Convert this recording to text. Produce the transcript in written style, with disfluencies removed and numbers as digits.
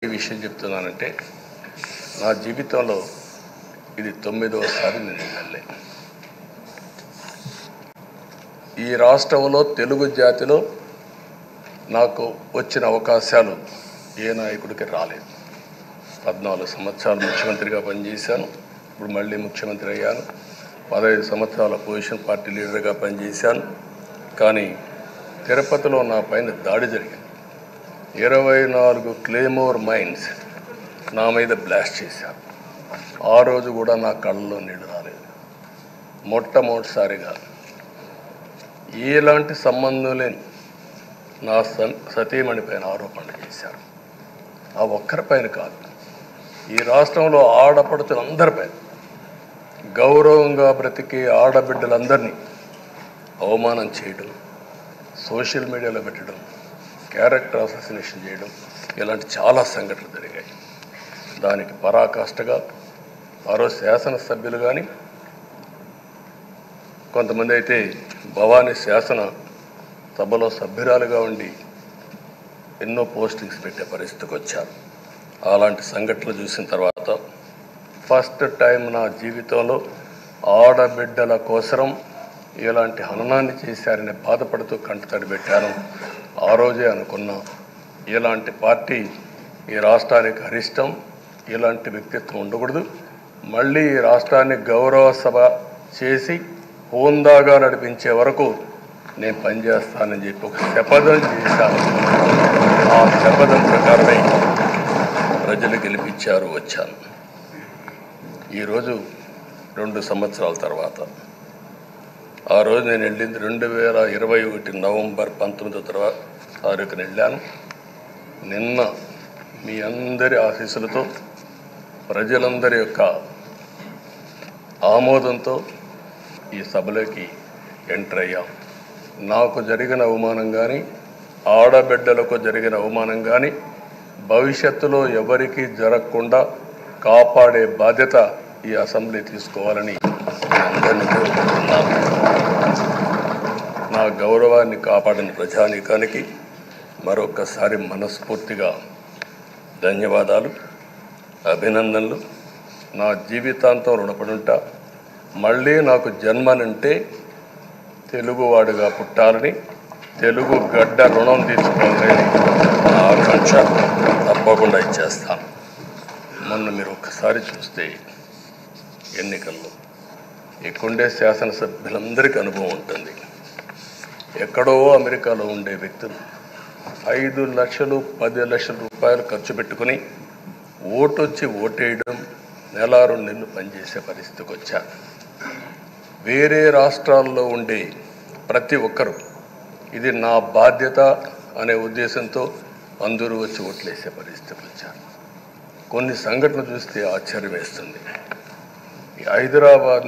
ఈ విషయం చెప్తున్నానంటే నా జీవితంలో ఇది 9వసారి నేను ఎమ్మెల్యే. ఈ రాష్ట్రంలో తెలుగు జాతిలో నాకు వచ్చిన అవకాశాలు ఏ నాయకుడికి రాలేదు. 14 సంవత్సరాలు ముఖ్యమంత్రిగా పనిచేశాను. ఇప్పుడు మళ్ళీ ముఖ్యమంత్రి అయ్యాను. 15 సంవత్సరాల అపోజిషన్ పార్టీ లీడర్గా పనిచేశాను. కానీ తిరుపతిలో నా పైన దాడి జరిగింది. 24 క్లేమోర్ మైన్స్ నా మీద బ్లాస్ట్ చేశారు. ఆ రోజు కూడా నా కళ్ళలో నీళ్ళు రాలేదు. మొట్టమొదటిసారిగా ఎలాంటి సంబంధం లేని నా సతీమణి పైన ఆరోపణలు చేశారు. ఆ ఒక్కరిపైన కాదు, ఈ రాష్ట్రంలో ఆడపడుతులందరిపైన, గౌరవంగా బ్రతికే ఆడబిడ్డలందరినీ అవమానం చేయడం, సోషల్ మీడియాలో పెట్టడం, క్యారెక్టర్ అసాసినేషన్ చేయడం, ఇలాంటి చాలా సంఘటనలు జరిగాయి. దానికి పరాకాష్ఠగా మరో శాసనసభ్యులు కానీ, కొంతమంది అయితే భవానీ శాసన సభలో సభ్యురాలుగా ఉండి ఎన్నో పోస్టింగ్స్ పెట్టే పరిస్థితికి వచ్చారు. అలాంటి సంఘటనలు చూసిన తర్వాత ఫస్ట్ టైం నా జీవితంలో ఆడబిడ్డల కోసరం ఇలాంటి హననాన్ని చేశారని బాధపడుతూ కంటతడి పెట్టాను. ఆ రోజే అనుకున్నా, ఇలాంటి పార్టీ ఈ రాష్ట్రానికి అరిష్టం, ఇలాంటి వ్యక్తిత్వం ఉండకూడదు. మళ్ళీ ఈ రాష్ట్రాన్ని గౌరవ సభ చేసి హోందాగా నడిపించే వరకు నేను పనిచేస్తానని చెప్పి ఒక శపథం చేశాను. ఆ శపథం ప్రకారమే ప్రజలు గెలిపించారు, వచ్చాను. ఈరోజు 2 సంవత్సరాల తర్వాత, ఆ రోజు నేను వెళ్ళింది 2021 నవంబర్ 19వ తారీఖున వెళ్ళాను. నిన్న మీ అందరి ఆశీస్సులతో, ప్రజలందరి యొక్క ఆమోదంతో ఈ సభలోకి ఎంటర్ అయ్యాం. నాకు జరిగిన అవమానం కానీ, ఆడబిడ్డలకు జరిగిన అవమానం కానీ భవిష్యత్తులో ఎవరికీ జరగకుండా కాపాడే బాధ్యత ఈ అసెంబ్లీ తీసుకోవాలని అందరినీ కోరుకుంటున్నాను. నా గౌరవాన్ని కాపాడిన ప్రజానీకానికి మరొకసారి మనస్ఫూర్తిగా ధన్యవాదాలు, అభినందనలు. నా జీవితాంతం రుణపడి ఉంటా. మళ్ళీ నాకు జన్మనంటే తెలుగువాడుగా పుట్టాలని, తెలుగు గడ్డ రుణం తీసుకోవాలని నా ఆకాంక్ష. తప్పకుండా ఇచ్చేస్తాను. మొన్న మీరు ఒక్కసారి చూస్తే ఎన్నికల్లో ఇక్కడుండే శాసనసభ్యులందరికీ అనుభవం ఉంటుంది. ఎక్కడో అమెరికాలో ఉండే వ్యక్తులు 5 లక్షలు 10 లక్షల రూపాయలు ఖర్చు పెట్టుకుని ఓటొచ్చి ఓటేయడం, నెల 2 నెలలు పనిచేసే పరిస్థితికి వచ్చారు. వేరే రాష్ట్రాల్లో ఉండే ప్రతి ఒక్కరూ ఇది నా బాధ్యత అనే ఉద్దేశంతో అందరూ వచ్చి ఓట్లేసే పరిస్థితికి వచ్చారు. కొన్ని సంఘటనలు చూస్తే ఆశ్చర్యం వేస్తుంది. ఈ హైదరాబాద్